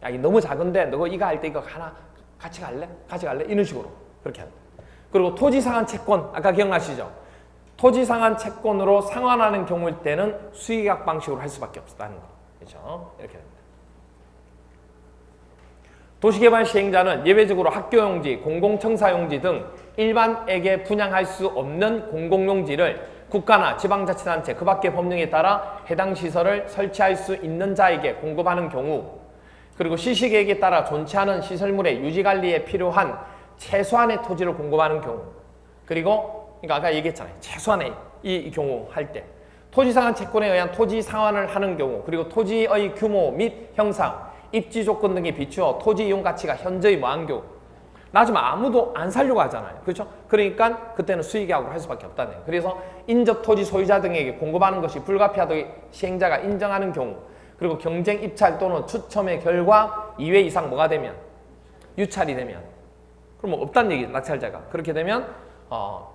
야, 이 너무 작은데 너 이거 할 때 이거 하나 같이 갈래? 같이 갈래? 이런 식으로 그렇게 합니다. 그리고 토지 상한 채권 아까 기억나시죠? 토지 상한 채권으로 상환하는 경우일 때는 수의계약 방식으로 할 수밖에 없다는 거. 그렇죠? 이렇게 됩니다. 도시개발 시행자는 예외적으로 학교용지, 공공청사용지 등 일반에게 분양할 수 없는 공공용지를 국가나 지방자치단체 그 밖의 법령에 따라 해당 시설을 설치할 수 있는 자에게 공급하는 경우, 그리고 시시계획에 따라 존치하는 시설물의 유지관리에 필요한 최소한의 토지를 공급하는 경우, 그리고 그러니까 아까 얘기했잖아요. 최소한의 이 경우 할 때 토지상한 채권에 의한 토지 상환을 하는 경우, 그리고 토지의 규모 및 형상, 입지 조건 등에 비추어 토지 이용 가치가 현저히 뭐한 경우, 나중에 아무도 안 살려고 하잖아요. 그렇죠? 그러니까 그때는 수의계약으로 할 수밖에 없다는 거예요. 그래서 인접 토지 소유자 등에게 공급하는 것이 불가피하다고 시행자가 인정하는 경우, 그리고 경쟁 입찰 또는 추첨의 결과 2회 이상 뭐가 되면 유찰이 되면, 그럼 뭐 없다는 얘기죠. 낙찰자가. 그렇게 되면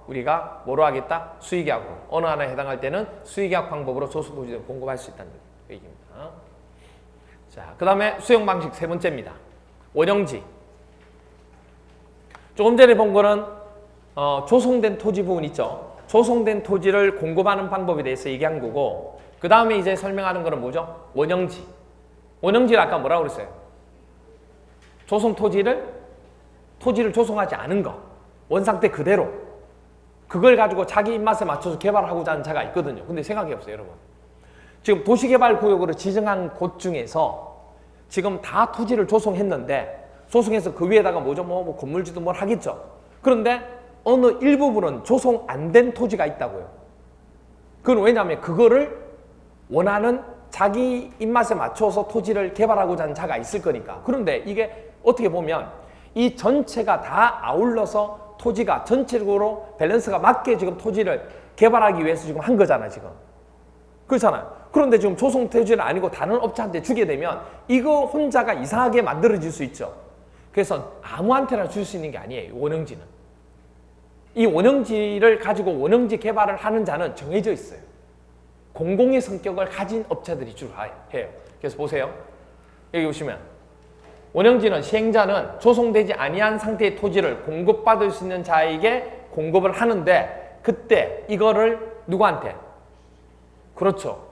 우리가 뭐로 하겠다? 수의계약으로. 어느 하나에 해당할 때는 수의계약 방법으로 조성토지를 공급할 수 있다는 얘기입니다. 자, 그 다음에 수용 방식 세 번째입니다. 원형지. 조금 전에 본 거는 조성된 토지 부분 있죠. 조성된 토지를 공급하는 방법에 대해서 얘기한 거고, 그 다음에 이제 설명하는 거는 뭐죠? 원형지. 원형지를 아까 뭐라고 그랬어요? 조성 토지를 조성하지 않은 거. 원상태 그대로. 그걸 가지고 자기 입맛에 맞춰서 개발하고자 하는 자가 있거든요. 근데 생각해 보세요, 여러분. 지금 도시개발구역으로 지정한 곳 중에서 지금 다 토지를 조성했는데, 조성해서 그 위에다가 뭐죠? 뭐 건물지도 뭘 하겠죠. 그런데 어느 일부분은 조성 안 된 토지가 있다고요. 그건 왜냐하면 그거를 원하는 자기 입맛에 맞춰서 토지를 개발하고자 하는 자가 있을 거니까. 그런데 이게 어떻게 보면 이 전체가 다 아울러서 토지가 전체적으로 밸런스가 맞게 지금 토지를 개발하기 위해서 지금 한 거잖아요, 지금. 그렇잖아요. 그런데 지금 조성 토지는 아니고 다른 업체한테 주게 되면 이거 혼자가 이상하게 만들어질 수 있죠. 그래서 아무한테나 줄 수 있는 게 아니에요, 원형지는. 이 원형지를 가지고 원형지 개발을 하는 자는 정해져 있어요. 공공의 성격을 가진 업체들이 주로 해요. 그래서 보세요. 여기 보시면 원형지는 시행자는 조성되지 아니한 상태의 토지를 공급받을 수 있는 자에게 공급을 하는데, 그때 이거를 누구한테? 그렇죠.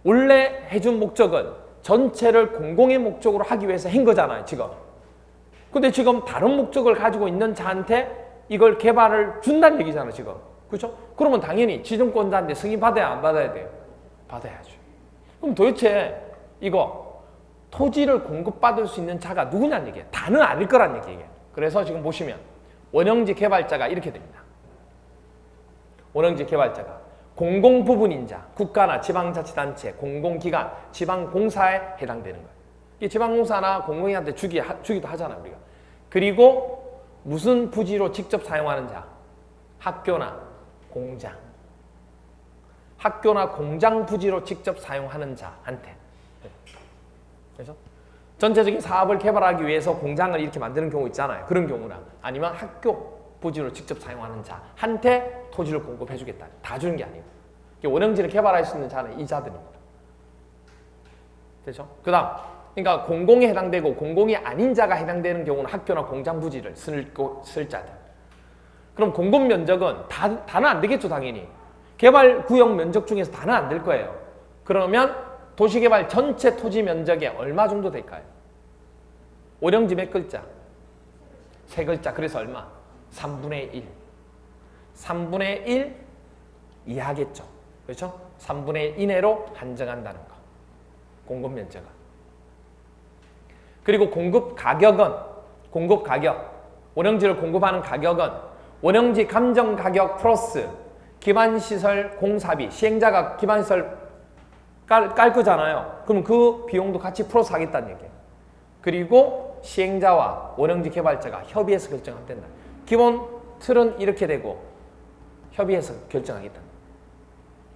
원래 해준 목적은 전체를 공공의 목적으로 하기 위해서 한 거잖아요, 지금. 근데 지금 다른 목적을 가지고 있는 자한테 이걸 개발을 준다는 얘기잖아요, 지금. 그렇죠? 그러면 당연히 지정권자한테 승인 받아야 안 받아야 돼요? 받아야죠. 그럼 도대체 이거 토지를 공급받을 수 있는 자가 누구냐는 얘기예요. 다는 아닐 거란 얘기예요. 그래서 지금 보시면 원형지 개발자가 이렇게 됩니다. 원형지 개발자가 공공부분인자, 국가나 지방자치단체, 공공기관, 지방공사에 해당되는 거예요. 이 지방공사나 공공인한테 주기도 하잖아요, 우리가. 그리고 무슨 부지로 직접 사용하는 자? 학교나 공장. 학교나 공장 부지로 직접 사용하는 자한테. 그래서 전체적인 사업을 개발하기 위해서 공장을 이렇게 만드는 경우 있잖아요. 그런 경우나 아니면 학교 부지로 직접 사용하는 자한테 토지를 공급해 주겠다. 다 주는 게 아니고. 원형지를 개발할 수 있는 자는 이 자들입니다. 되죠? 그 다음, 그러니까 공공에 해당되고 공공이 아닌 자가 해당되는 경우는 학교나 공장 부지를 쓸 자들. 그럼 공급 면적은 다는 안 되겠죠, 당연히. 개발구역 면적 중에서 다는 안 될 거예요. 그러면 도시개발 전체 토지 면적에 얼마 정도 될까요? 원형지 몇 글자? 세 글자. 그래서 얼마? 3분의 1. 3분의 1 이하겠죠. 그렇죠? 3분의 1 이내로 한정한다는 거. 공급 면적은. 그리고 공급 가격은 원형지를 공급하는 가격은 원형지 감정 가격 플러스 기반시설 공사비, 시행자가 기반시설 깔 거잖아요. 그럼 그 비용도 같이 플러스 하겠다는 얘기예요. 그리고 시행자와 원형지 개발자가 협의해서 결정하면 된다. 기본 틀은 이렇게 되고 협의해서 결정하겠다.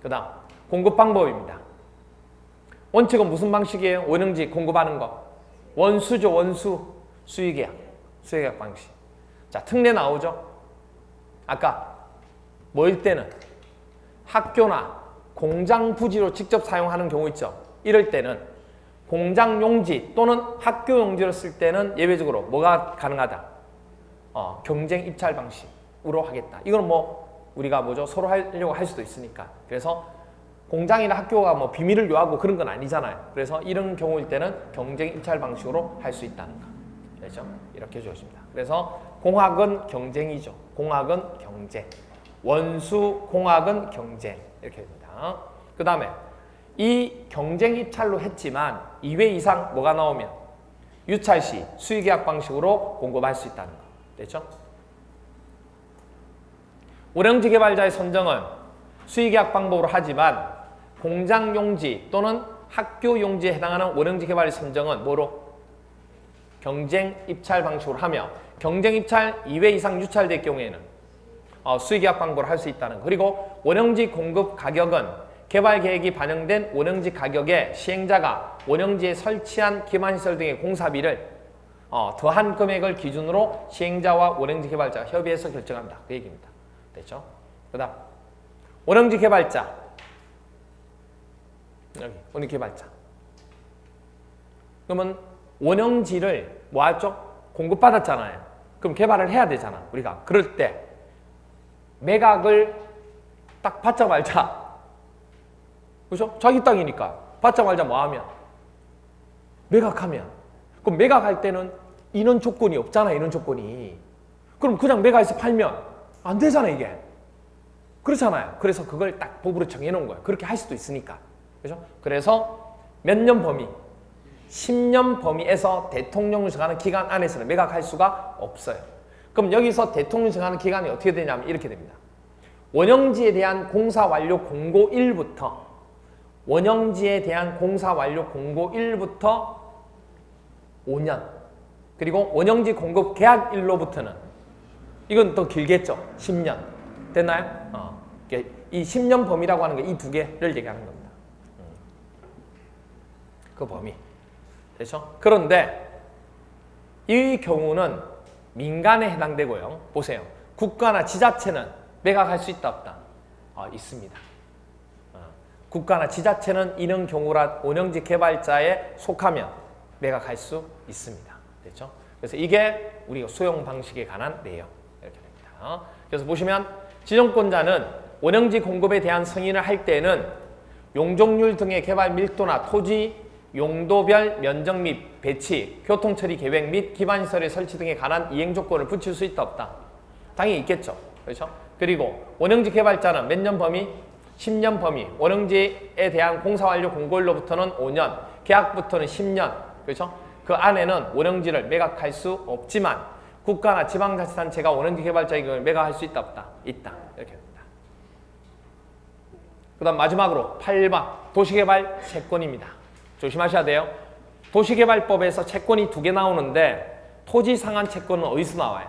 그 다음 공급 방법입니다. 원칙은 무슨 방식이에요? 원형지 공급하는 거. 원수죠. 원수. 수의계약 방식. 자, 특례 나오죠. 아까 뭐일 때는 학교나 공장 부지로 직접 사용하는 경우 있죠. 이럴 때는 공장 용지 또는 학교 용지를 쓸 때는 예외적으로 뭐가 가능하다? 경쟁 입찰 방식으로 하겠다. 이건 뭐 우리가 서로 하려고 할 수도 있으니까. 그래서 공장이나 학교가 뭐 비밀을 요하고 그런 건 아니잖아요. 그래서 이런 경우일 때는 경쟁 입찰 방식으로 할 수 있다는 거. 그렇죠? 이렇게 해주십니다. 그래서 공학은 경쟁이죠. 공학은 경쟁. 원수 공학은 경쟁. 이렇게 됩니다. 그 다음에 이 경쟁 입찰로 했지만 2회 이상 뭐가 나오면 유찰 시 수의계약 방식으로 공급할 수 있다는 거. 됐죠? 원형지 개발자의 선정은 수의계약 방법으로 하지만 공장 용지 또는 학교 용지에 해당하는 원형지 개발의 선정은 뭐로? 경쟁 입찰 방식으로 하며 경쟁 입찰 2회 이상 유찰될 경우에는 수의계약 방법으로 할 수 있다는 거. 그리고 원형지 공급 가격은 개발 계획이 반영된 원형지 가격에 시행자가 원형지에 설치한 기반시설 등의 공사비를 더한 금액을 기준으로 시행자와 원형지 개발자가 협의해서 결정한다. 그 얘기입니다. 됐죠? 그 다음 원형지 개발자. 여기 원형지 개발자. 그러면 원형지를 뭐 하죠? 공급받았잖아요. 그럼 개발을 해야 되잖아. 우리가. 그럴 때 매각을 딱 받자마자, 그렇죠? 자기 땅이니까 받자마자 뭐 하면? 매각하면. 그럼 매각할 때는 인원 조건이 없잖아. 인원 조건이. 그럼 그냥 매각해서 팔면 안 되잖아 이게. 그렇잖아요. 그래서 그걸 딱 법으로 정해놓은 거예요. 그렇게 할 수도 있으니까. 그렇죠? 그래서 몇 년 범위? 10년 범위에서 대통령이 정하는 기간 안에서는 매각할 수가 없어요. 그럼 여기서 대통령이 정하는 기간이 어떻게 되냐면 이렇게 됩니다. 원형지에 대한 공사 완료 공고 1부터 원형지에 대한 공사 완료 공고 1부터 5년 그리고 원형지 공급 계약 일로부터는 이건 더 길겠죠. 10년. 됐나요? 이 10년 범위라고 하는 게 이 두 개를 얘기하는 겁니다. 그 범위. 그렇죠? 그런데 이 경우는 민간에 해당되고요. 보세요. 국가나 지자체는 매각할 수 있다 없다? 있습니다. 국가나 지자체는 이런 경우라 원형지 개발자에 속하면 매각할 수 있습니다. 됐죠? 그래서 이게 우리가 수용 방식에 관한 내용. 이렇게 됩니다. 그래서 보시면 지정권자는 원형지 공급에 대한 승인을 할 때는 용적률 등의 개발 밀도나 토지 용도별 면적 및 배치, 교통처리 계획 및 기반시설의 설치 등에 관한 이행 조건을 붙일 수 있다 없다? 당연히 있겠죠. 그렇죠? 그리고 원형지 개발자는 몇 년 범위? 10년 범위. 원형지에 대한 공사 완료 공고일로부터는 5년, 계약부터는 10년. 그렇죠? 그 안에는 원형지를 매각할 수 없지만 국가나 지방자치단체가 원형지 개발자의 경우에 매각할 수 있다 없다? 있다. 이렇게 됩니다. 그 다음 마지막으로 8번 도시개발 채권입니다. 조심하셔야 돼요. 도시개발법에서 채권이 2개 나오는데 토지상한 채권은 어디서 나와요?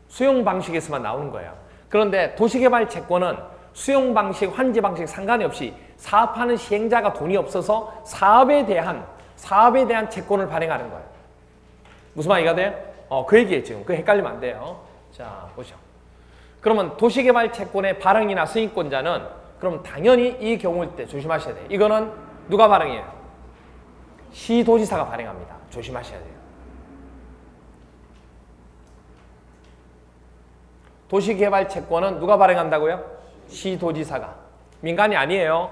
수용 방식에서만 나오는 거예요. 그런데 도시개발 채권은 수용 방식, 환지 방식 상관이 없이 사업하는 시행자가 돈이 없어서 사업에 대한 채권을 발행하는 거예요. 무슨 말이가 돼요? 그 얘기예요 지금. 그 헷갈리면 안 돼요. 자, 보죠. 그러면 도시개발 채권의 발행이나 승인권자는 그럼 당연히 이 경우일 때 조심하셔야 돼요. 이거는 누가 발행해요? 시도지사가 발행합니다. 조심하셔야 돼요. 도시개발 채권은 누가 발행한다고요? 시도지사가. 민간이 아니에요.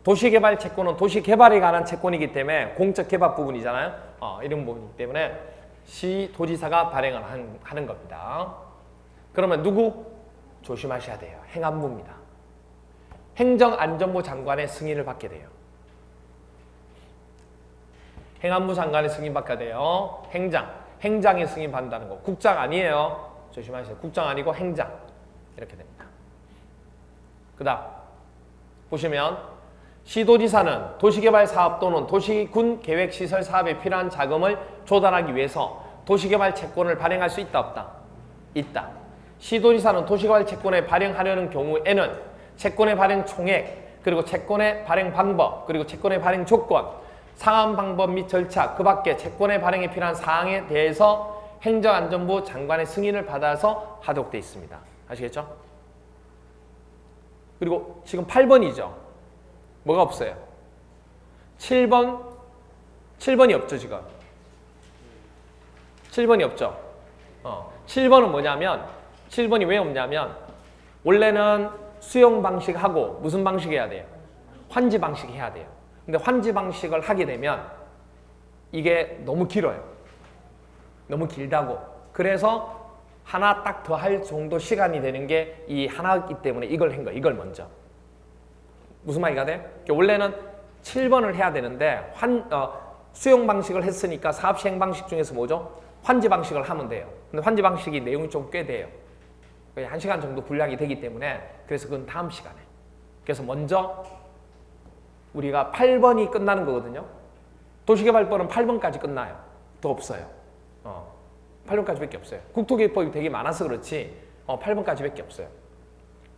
도시개발 채권은 도시개발에 관한 채권이기 때문에 공적 개발 부분이잖아요. 이런 부분이기 때문에 시도지사가 발행을 하는 겁니다. 그러면 누구? 조심하셔야 돼요. 행안부입니다. 행정안전부 장관의 승인을 받게 돼요. 행안부 장관의 승인 받게 돼요. 행장의 승인 받는다는 거. 국장 아니에요. 조심하세요. 국장 아니고 행장. 이렇게 됩니다. 그 다음 보시면 시도지사는 도시개발사업 또는 도시군 계획시설 사업에 필요한 자금을 조달하기 위해서 도시개발 채권을 발행할 수 있다 없다? 있다. 시도지사는 도시개발 채권을 발행하려는 경우에는 채권의 발행 총액, 그리고 채권의 발행 방법, 그리고 채권의 발행 조건, 상환 방법 및 절차, 그 밖에 채권의 발행에 필요한 사항에 대해서 행정안전부 장관의 승인을 받아서 하도록 되어 있습니다. 아시겠죠? 그리고 지금 8번이죠. 뭐가 없어요? 7번이 없죠, 지금. 7번이 없죠. 7번은 뭐냐면, 7번이 왜 없냐면, 원래는 수용 방식하고 무슨 방식 해야 돼요? 환지 방식 해야 돼요. 근데 환지 방식을 하게 되면 이게 너무 길어요. 너무 길다고. 그래서 하나 딱 더 할 정도 시간이 되는 게 이 하나이기 때문에 이걸 한 거예요. 이걸 먼저. 무슨 말이가 돼? 원래는 7번을 해야 되는데 수용 방식을 했으니까 사업 시행 방식 중에서 뭐죠? 환지 방식을 하면 돼요. 근데 환지 방식이 내용이 좀 꽤 돼요. 1시간 정도 분량이 되기 때문에 그래서 그건 다음 시간에. 그래서 먼저 우리가 8번이 끝나는 거거든요. 도시개발법은 8번까지 끝나요. 더 없어요. 8번까지밖에 없어요. 국토계획법이 되게 많아서 그렇지 8번까지밖에 없어요.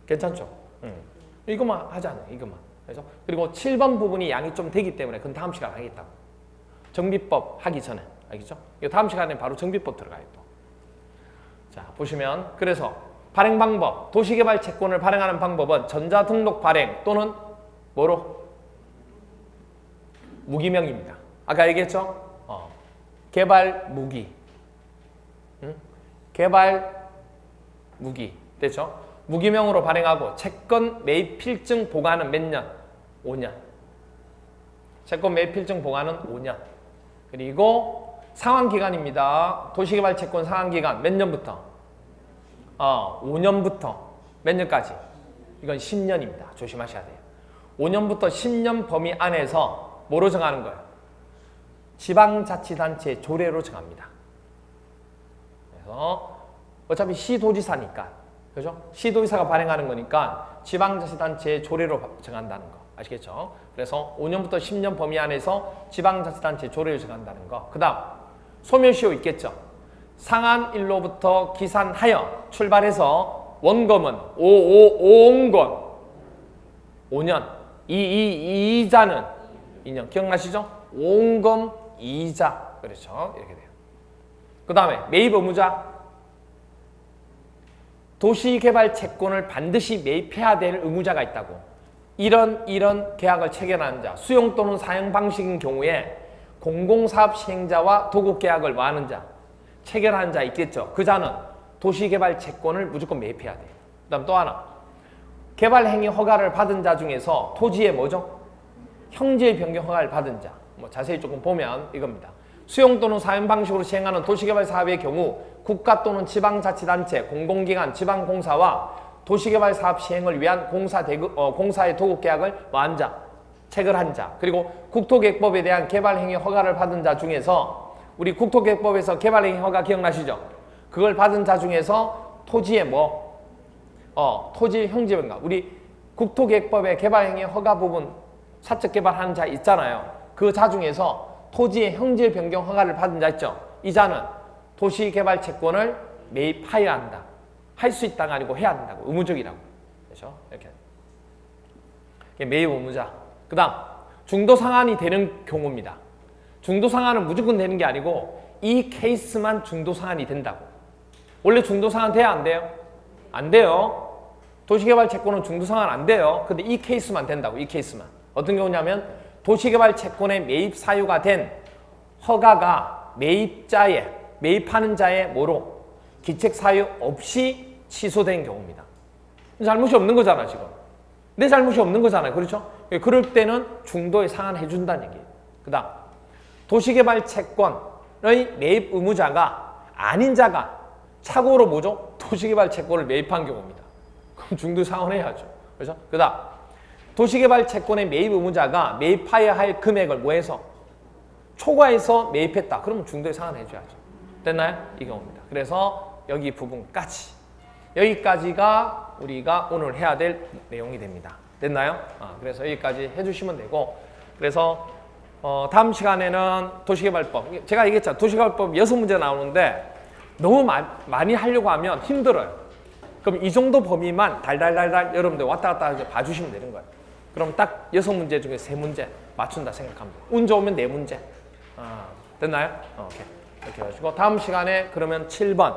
괜찮죠? 이것만 하잖아요. 이것만. 그래서 그리고 7번 부분이 양이 좀 되기 때문에 그건 다음 시간에 하겠다고. 정비법 하기 전에. 알겠죠? 이거 다음 시간에 바로 정비법 들어가요. 또. 자, 보시면 그래서 발행 방법, 도시개발 채권을 발행하는 방법은 전자등록 발행 또는 뭐로? 무기명입니다. 아까 얘기했죠? 개발 무기. 개발 무기. 됐죠? 무기명으로 발행하고 채권 매입 필증 보관은 몇 년? 5년. 채권 매입 필증 보관은 5년. 그리고 상환기간입니다. 도시개발 채권 상환기간 몇 년부터? 5년부터 몇 년까지? 이건 10년입니다. 조심하셔야 돼요. 5년부터 10년 범위 안에서 뭐로 정하는 거예요? 지방자치단체 조례로 정합니다. 그래서 어차피 시도지사니까, 그죠? 시도지사가 발행하는 거니까 지방자치단체의 조례로 정한다는 거. 아시겠죠? 그래서 5년부터 10년 범위 안에서 지방자치단체 조례를 정한다는 거. 그 다음 소멸시효 있겠죠? 상한일로부터 기산하여 출발해서 원금은 5원권 5년, 이자는 2년. 기억나시죠? 원금 이자. 그렇죠? 이렇게 돼요. 그 다음에 매입 의무자. 도시개발 채권을 반드시 매입해야 될 의무자가 있다고. 이런 계약을 체결하는 자, 수용 또는 사용 방식인 경우에 공공사업 시행자와 도급계약을 뭐하는 자, 체결하는 자 있겠죠. 그 자는 도시개발 채권을 무조건 매입해야 돼요. 그 다음 또 하나, 개발행위 허가를 받은 자 중에서 토지의 뭐죠? 형질 변경 허가를 받은 자. 뭐 자세히 조금 보면 이겁니다. 수용 또는 사용 방식으로 시행하는 도시개발 사업의 경우 국가 또는 지방자치단체, 공공기관, 지방공사와 도시개발 사업 시행을 위한 공사의 도급계약을 뭐한 자, 체결한 자. 그리고 국토계획법에 대한 개발행위 허가를 받은 자 중에서 우리 국토계획법에서 개발행위 허가 기억나시죠? 그걸 받은 자 중에서 토지의 토지 형질변경. 우리 국토계획법의 개발행위 허가 부분 사적 개발하는 자 있잖아요. 그 자 중에서 토지의 형질 변경 허가를 받은 자 있죠. 이 자는 도시개발 채권을 매입하여야 한다. 할 수 있다가 아니고 해야 된다고. 의무적이라고. 그렇죠? 이렇게. 매입 의무자. 그 다음 중도상환이 되는 경우입니다. 중도상환은 무조건 되는 게 아니고 이 케이스만 중도상환이 된다고. 원래 중도상환 돼야 안 돼요? 안 돼요. 도시개발 채권은 중도상환 안 돼요. 근데 이 케이스만 된다고. 이 케이스만. 어떤 경우냐면 도시개발 채권의 매입 사유가 된 허가가 매입하는 자의 뭐로? 기책 사유 없이 취소된 경우입니다. 잘못이 없는 거잖아, 지금. 내 잘못이 없는 거잖아요. 그렇죠? 그럴 때는 중도에 상환해 준다는 얘기예요. 그 다음 도시개발 채권의 매입 의무자가 아닌 자가 착오로 뭐죠? 도시개발 채권을 매입한 경우입니다. 그럼 중도상환해야죠. 그렇죠? 그다음 도시개발 채권의 매입 의무자가 매입하여야 할 금액을 뭐해서 초과해서 매입했다. 그러면 중도에 상환해줘야죠. 됐나요? 이 경우입니다. 그래서 여기 부분까지 여기까지가 우리가 오늘 해야 될 내용이 됩니다. 됐나요? 그래서 여기까지 해주시면 되고 그래서 다음 시간에는 도시개발법 제가 얘기했잖아요. 도시개발법 6문제 나오는데 너무 많이 하려고 하면 힘들어요. 그럼 이 정도 범위만 달달달달 여러분들 왔다 갔다 이제 봐주시면 되는 거예요. 그럼 딱 6문제 중에 3문제 맞춘다 생각하면 돼요. 운 좋으면 4문제. 됐나요? 오케이. 이렇게 해가지고 다음 시간에 그러면 7번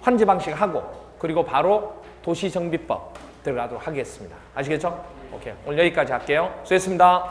환지 방식 하고 그리고 바로 도시정비법 들어가도록 하겠습니다. 아시겠죠? 오케이. 오늘 여기까지 할게요. 수고했습니다.